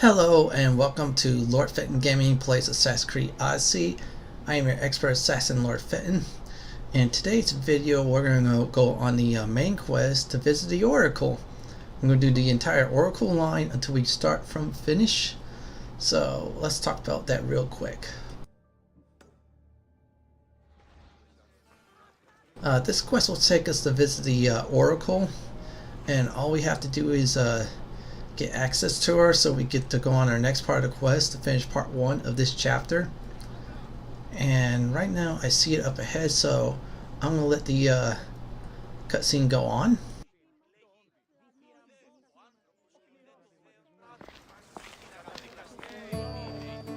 Hello and welcome to Lord Fenton Gaming Plays Assassin's Creed Odyssey. I am your expert Assassin Lord Fenton. In today's video we're going to go on the main quest to visit the Oracle. I'm going to do the entire Oracle line until we start from finish. So let's talk about that real quick. This quest will take us to visit the Oracle, and all we have to do is get access to her so we get to go on our next part of the quest to finish part 1 of this chapter. And right now I see it up ahead, so I'm going to let the cutscene go on.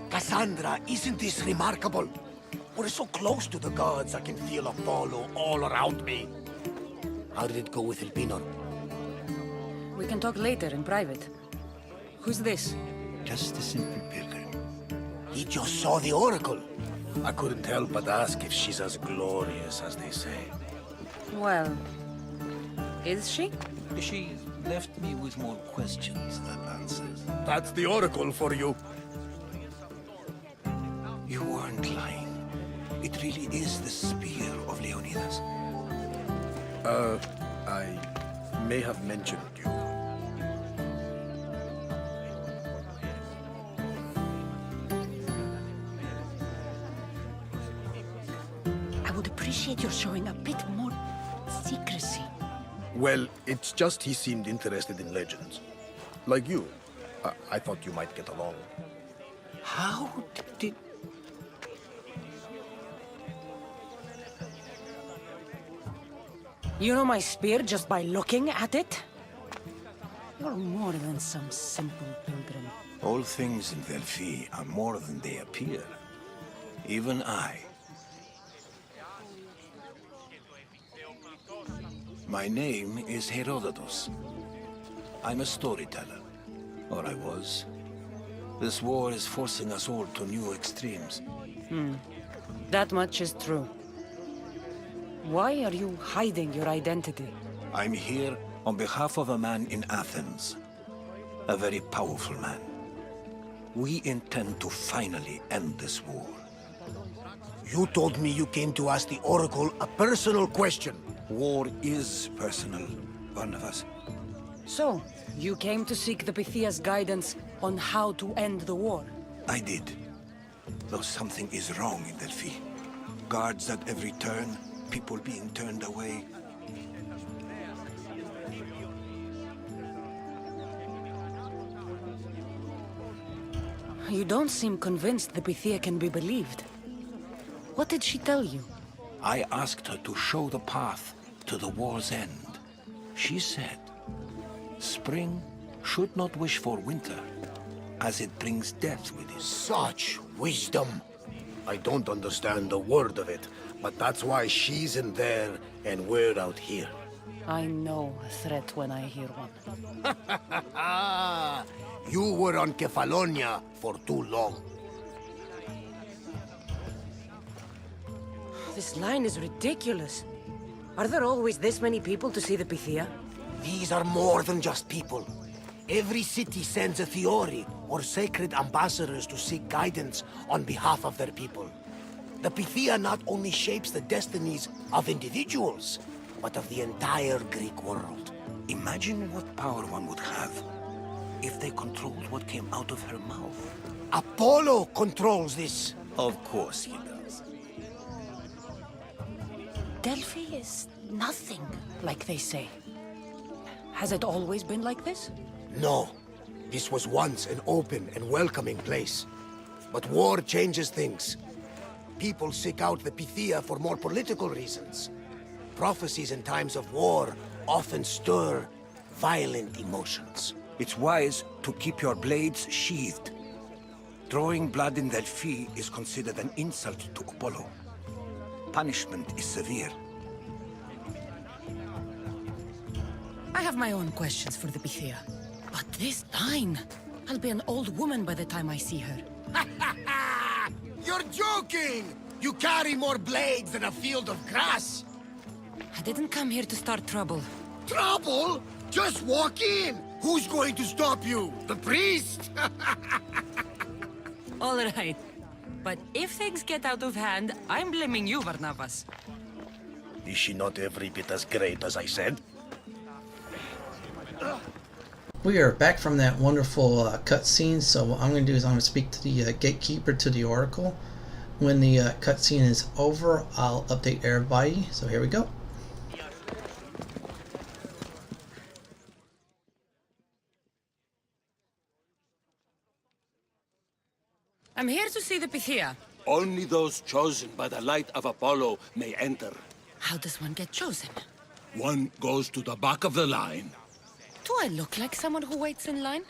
Cassandra, isn't this remarkable? We're so close to the gods I can feel Apollo all around me. How did it go with Elpinor? We can talk later in private. Who's this? Just a simple pilgrim. He just saw the Oracle. I couldn't help but ask if she's as glorious as they say. Well, is she? She left me with more questions than answers. That's the Oracle for you. You weren't lying. It really is the spear of Leonidas. I may have mentioned you. I would appreciate your showing a bit more secrecy. Well, it's just he seemed interested in legends. Like you. I thought you might get along. How did... You know my spear just by looking at it? You're more than some simple pilgrim. All things in Delphi are more than they appear. Even I. My name is Herodotus. I'm a storyteller. Or I was. This war is forcing us all to new extremes. That much is true. Why are you hiding your identity? I'm here on behalf of a man in Athens. A very powerful man. We intend to finally end this war. You told me you came to ask the Oracle a personal question. War is personal, Barnabas. So, you came to seek the Pythia's guidance on how to end the war? I did. Though something is wrong in Delphi. Guards at every turn, people being turned away. You don't seem convinced the Pythia can be believed. What did she tell you? I asked her to show the path to the war's end. She said, spring should not wish for winter, as it brings death with it. Such wisdom. I don't understand a word of it, but that's why she's in there and we're out here. I know a threat when I hear one. You were on Kefalonia for too long. This line is ridiculous. Are there always this many people to see the Pythia? These are more than just people. Every city sends a Theori or sacred ambassadors to seek guidance on behalf of their people. The Pythia not only shapes the destinies of individuals, but of the entire Greek world. Imagine what power one would have if they controlled what came out of her mouth. Apollo controls this. Of course he does. Delphi is nothing, like they say. Has it always been like this? No. This was once an open and welcoming place. But war changes things. People seek out the Pythia for more political reasons. Prophecies in times of war often stir violent emotions. It's wise to keep your blades sheathed. Drawing blood in Delphi is considered an insult to Apollo. Punishment is severe. I have my own questions for the Pythia. But this line, I'll be an old woman by the time I see her. You're joking! You carry more blades than a field of grass! I didn't come here to start trouble. Trouble? Just walk in! Who's going to stop you? The priest? All right. But if things get out of hand, I'm blaming you, Barnabas. Is she not every bit as great as I said? We are back from that wonderful cutscene, so what I'm going to do is I'm going to speak to the gatekeeper to the Oracle. When the cutscene is over, I'll update everybody, so here we go. I'm here to see the Pythia. Only those chosen by the light of Apollo may enter. How does one get chosen? One goes to the back of the line. Do I look like someone who waits in line?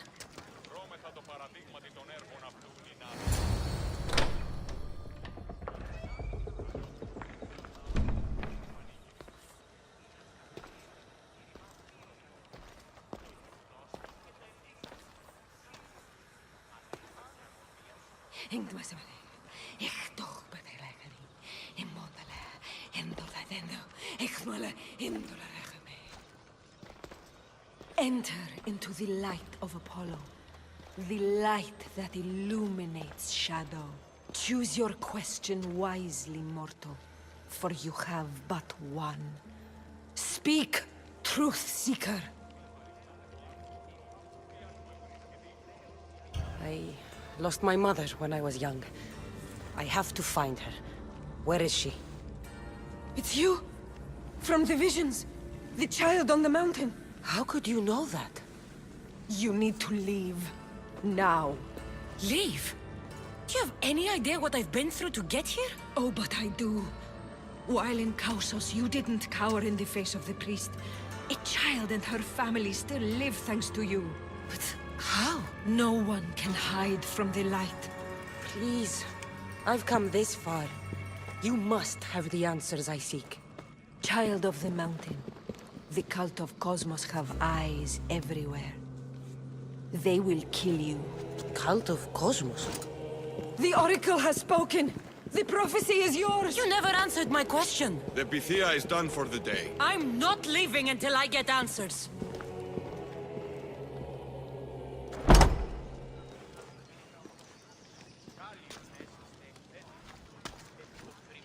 Enter into the light of Apollo, the light that illuminates shadow. Choose your question wisely, mortal, for you have but one. Speak, truth seeker. I lost my mother when I was young. I have to find her. Where is she? It's you? From the visions? The child on the mountain? How could you know that? You need to leave. Now. Leave? Do you have any idea what I've been through to get here? Oh, but I do. While in Kausos, you didn't cower in the face of the priest. A child and her family still live thanks to you. But how? No one can hide from the light. Please. I've come this far. You must have the answers I seek. Child of the mountain. The cult of Cosmos have eyes everywhere. They will kill you. Cult of Cosmos? The Oracle has spoken! The prophecy is yours! You never answered my question. The Pythia is done for the day. I'm not leaving until I get answers.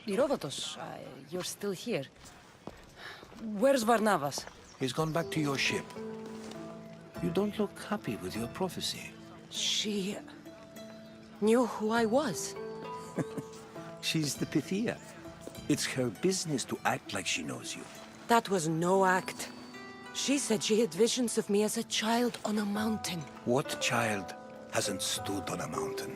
Herodotus, you're still here. Where's Barnabas? He's gone back to your ship. You don't look happy with your prophecy. She knew who I was. She's the Pythia. It's her business to act like she knows you. That was no act. She said she had visions of me as a child on a mountain. What child hasn't stood on a mountain?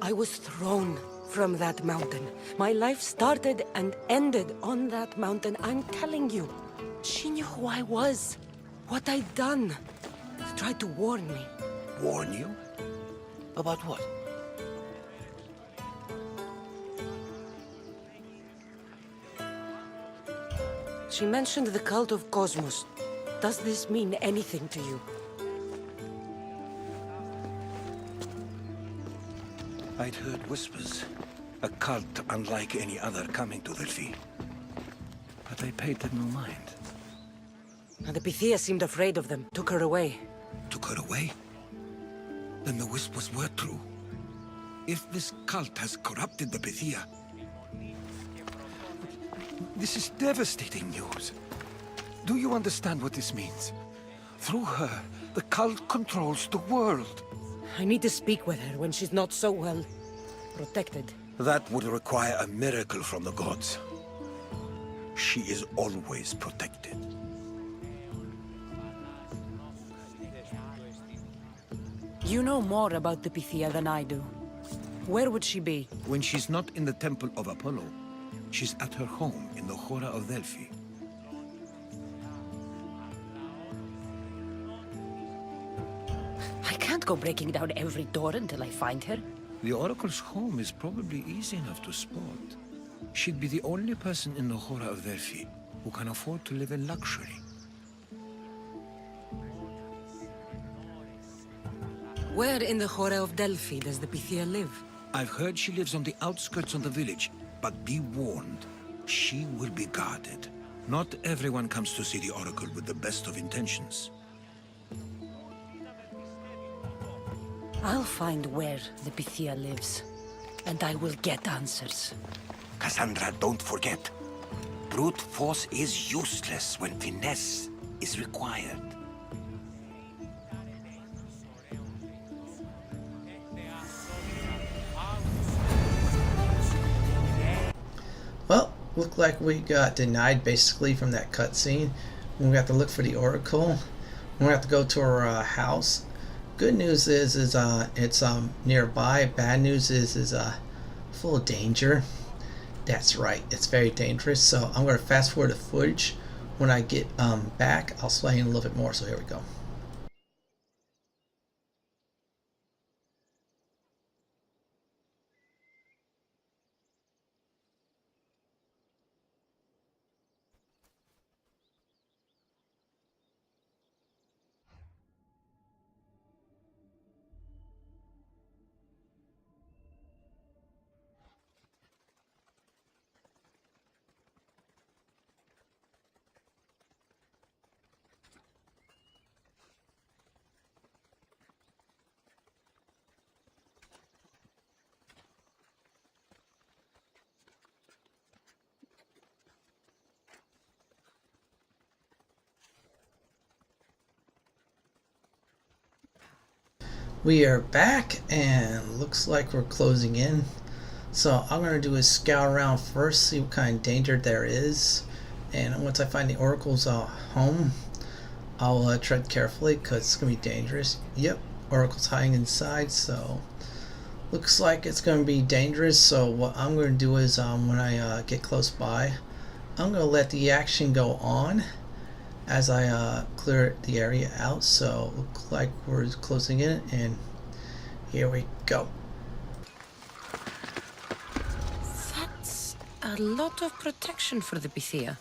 I was thrown from that mountain. My life started and ended on that mountain. I'm telling you. She knew who I was, what I'd done. She tried to warn me. Warn you? About what? She mentioned the cult of Cosmos. Does this mean anything to you? I'd heard whispers. A cult unlike any other coming to Delphi. But I paid them no mind. And the Pythia seemed afraid of them. Took her away. Took her away? Then the whispers were true. If this cult has corrupted the Pythia... This is devastating news. Do you understand what this means? Through her, the cult controls the world. I need to speak with her when she's not so well protected. That would require a miracle from the gods. She is always protected. You know more about the Pythia than I do. Where would she be? When she's not in the Temple of Apollo, she's at her home in the Oracle of Delphi. I can't go breaking down every door until I find her. The Oracle's home is probably easy enough to spot. She'd be the only person in the Oracle of Delphi who can afford to live in luxury. Where in the Oracle of Delphi does the Pythia live? I've heard she lives on the outskirts of the village, but be warned, she will be guarded. Not everyone comes to see the Oracle with the best of intentions. I'll find where the Pythia lives, and I will get answers. Cassandra, don't forget. Brute force is useless when finesse is required. Well, look like we got denied basically from that cutscene. We have to look for the Oracle. We have to go to our house. Good news is it's nearby. Bad news is full of danger. That's right, it's very dangerous. So I'm going to fast forward the footage. When I get back, I'll explain a little bit more. So here we go. We are back and looks like we're closing in. So I'm going to do is scout around first, see what kind of danger there is. And once I find the Oracle's home, I'll tread carefully because it's going to be dangerous. Yep, Oracle's hiding inside, so looks like it's going to be dangerous. So what I'm going to do is when I get close by, I'm going to let the action go on as I clear the area out. So looks like we're closing in, and here we go. That's a lot of protection for the Pythia.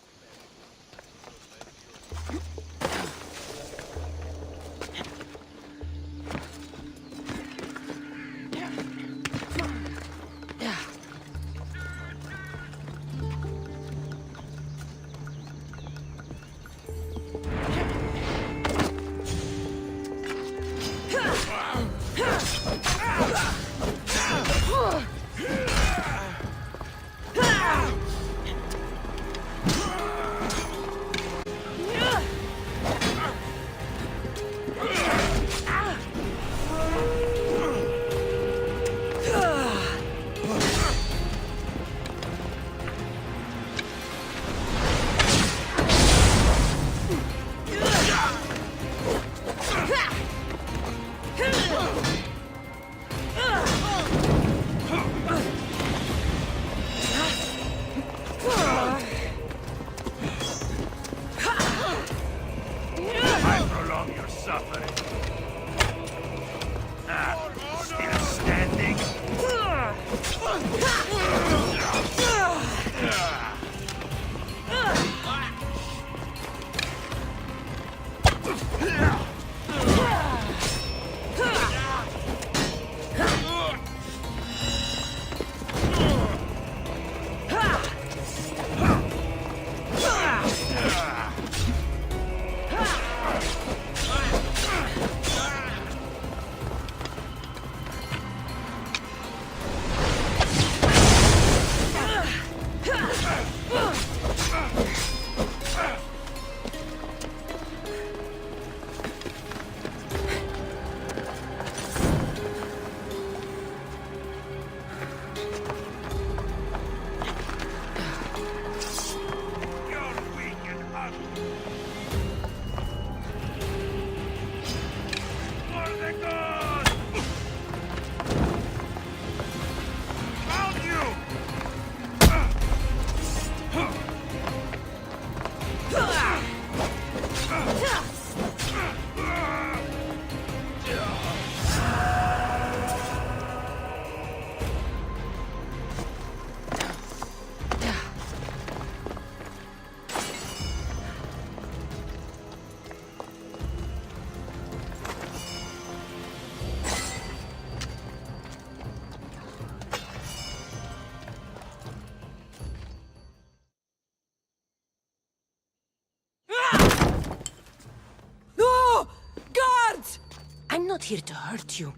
I'm not here to hurt you.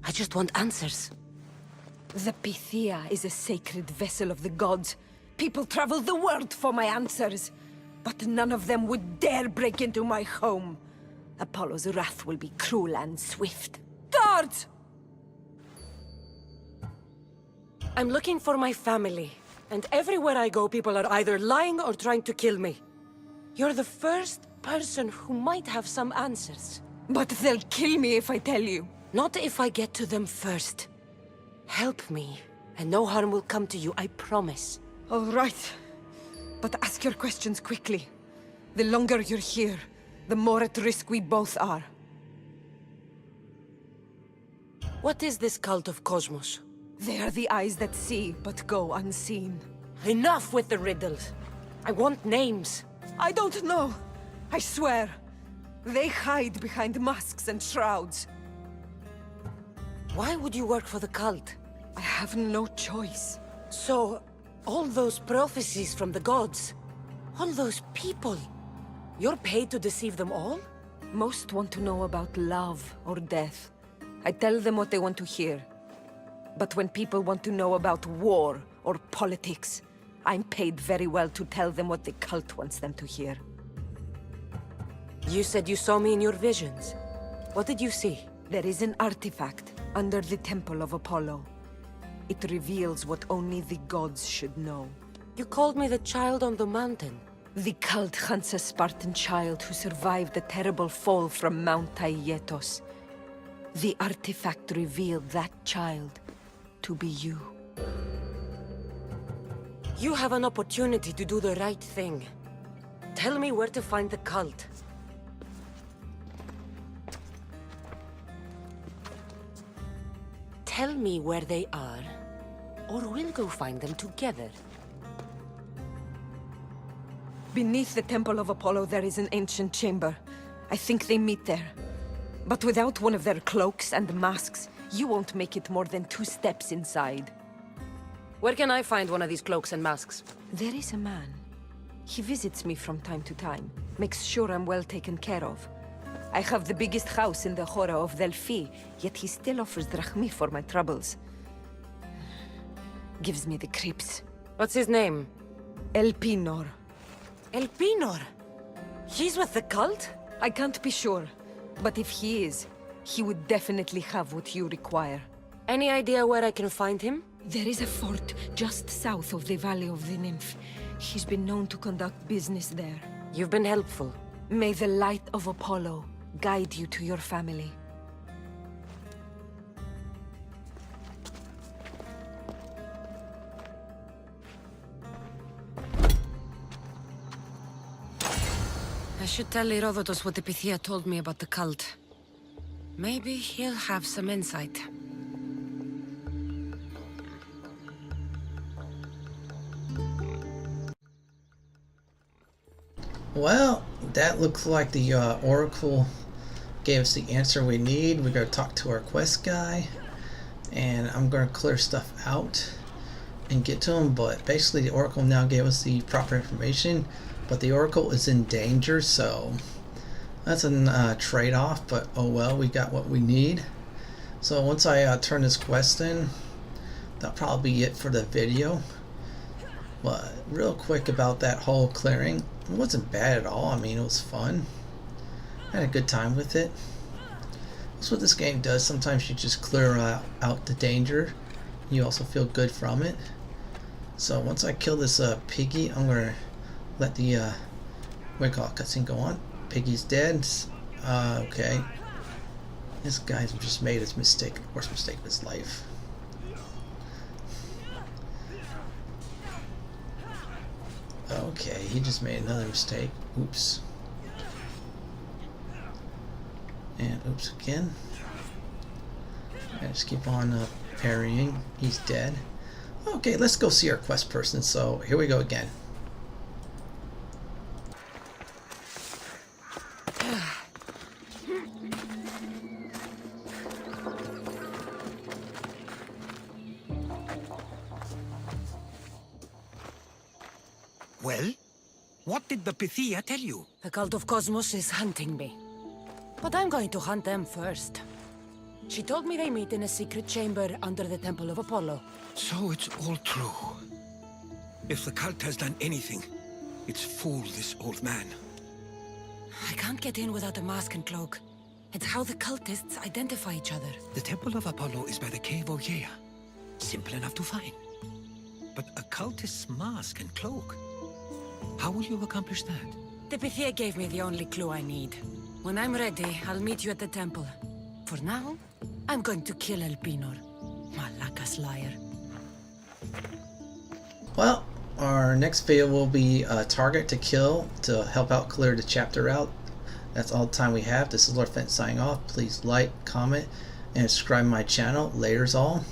I just want answers. The Pythia is a sacred vessel of the gods. People travel the world for my answers. But none of them would dare break into my home. Apollo's wrath will be cruel and swift. Guards! I'm looking for my family. And everywhere I go, people are either lying or trying to kill me. You're the first person who might have some answers. But they'll kill me if I tell you. Not if I get to them first. Help me, and no harm will come to you, I promise. All right. But ask your questions quickly. The longer you're here, the more at risk we both are. What is this cult of Cosmos? They are the eyes that see, but go unseen. Enough with the riddles. I want names. I don't know. I swear. They hide behind masks and shrouds. Why would you work for the cult? I have no choice. So, all those prophecies from the gods, all those people, you're paid to deceive them all? Most want to know about love or death. I tell them what they want to hear. But when people want to know about war or politics, I'm paid very well to tell them what the cult wants them to hear. You said you saw me in your visions. What did you see? There is an artifact under the Temple of Apollo. It reveals what only the gods should know. You called me the child on the mountain. The cult hunts a Spartan child who survived the terrible fall from Mount Aietos. The artifact revealed that child to be you. You have an opportunity to do the right thing. Tell me where to find the cult. Tell me where they are, or we'll go find them together. Beneath the Temple of Apollo there is an ancient chamber. I think they meet there. But without one of their cloaks and masks, you won't make it more than 2 steps inside. Where can I find one of these cloaks and masks? There is a man. He visits me from time to time, makes sure I'm well taken care of. I have the biggest house in the Oracle of Delphi, yet he still offers drachmi for my troubles. Gives me the creeps. What's his name? Elpinor. Elpinor? He's with the cult? I can't be sure, but if he is, he would definitely have what you require. Any idea where I can find him? There is a fort just south of the Valley of the Nymph. He's been known to conduct business there. You've been helpful. May the light of Apollo guide you to your family. I should tell Herodotus what the Pythia told me about the cult. Maybe he'll have some insight. Well, that looks like the Oracle gave us the answer we need. We're going to talk to our quest guy, and I'm going to clear stuff out and get to him. But basically the Oracle now gave us the proper information, but the Oracle is in danger, so that's a trade-off, but oh well, we got what we need. So once I turn this quest in, that'll probably be it for the video. But real quick about that whole clearing, it wasn't bad at all. I mean, it was fun. I had a good time with it. That's what this game does. Sometimes you just clear out the danger. You also feel good from it. So once I kill this piggy, I'm going to let the what do you call it, cutscene go on. Piggy's dead. Okay. This guy's just made his mistake, the worst mistake of his life. Okay, he just made another mistake. Oops. And oops again. I just keep on parrying. He's dead. Okay, let's go see our quest person. So here we go again. Well, what did the Pythia tell you? The cult of Cosmos is hunting me. But I'm going to hunt them first. She told me they meet in a secret chamber under the Temple of Apollo. So it's all true. If the cult has done anything, it's fooled this old man. I can't get in without a mask and cloak. It's how the cultists identify each other. The Temple of Apollo is by the cave of Yea. Simple enough to find. But a cultist's mask and cloak? How will you accomplish that? The Pythia gave me the only clue I need. When I'm ready, I'll meet you at the temple. For now, I'm going to kill Elpinor. Malaka's liar. Well, our next video will be a target to kill to help out clear the chapter out. That's all the time we have. This is Lord Fenton signing off. Please like, comment, and subscribe to my channel. Laters all.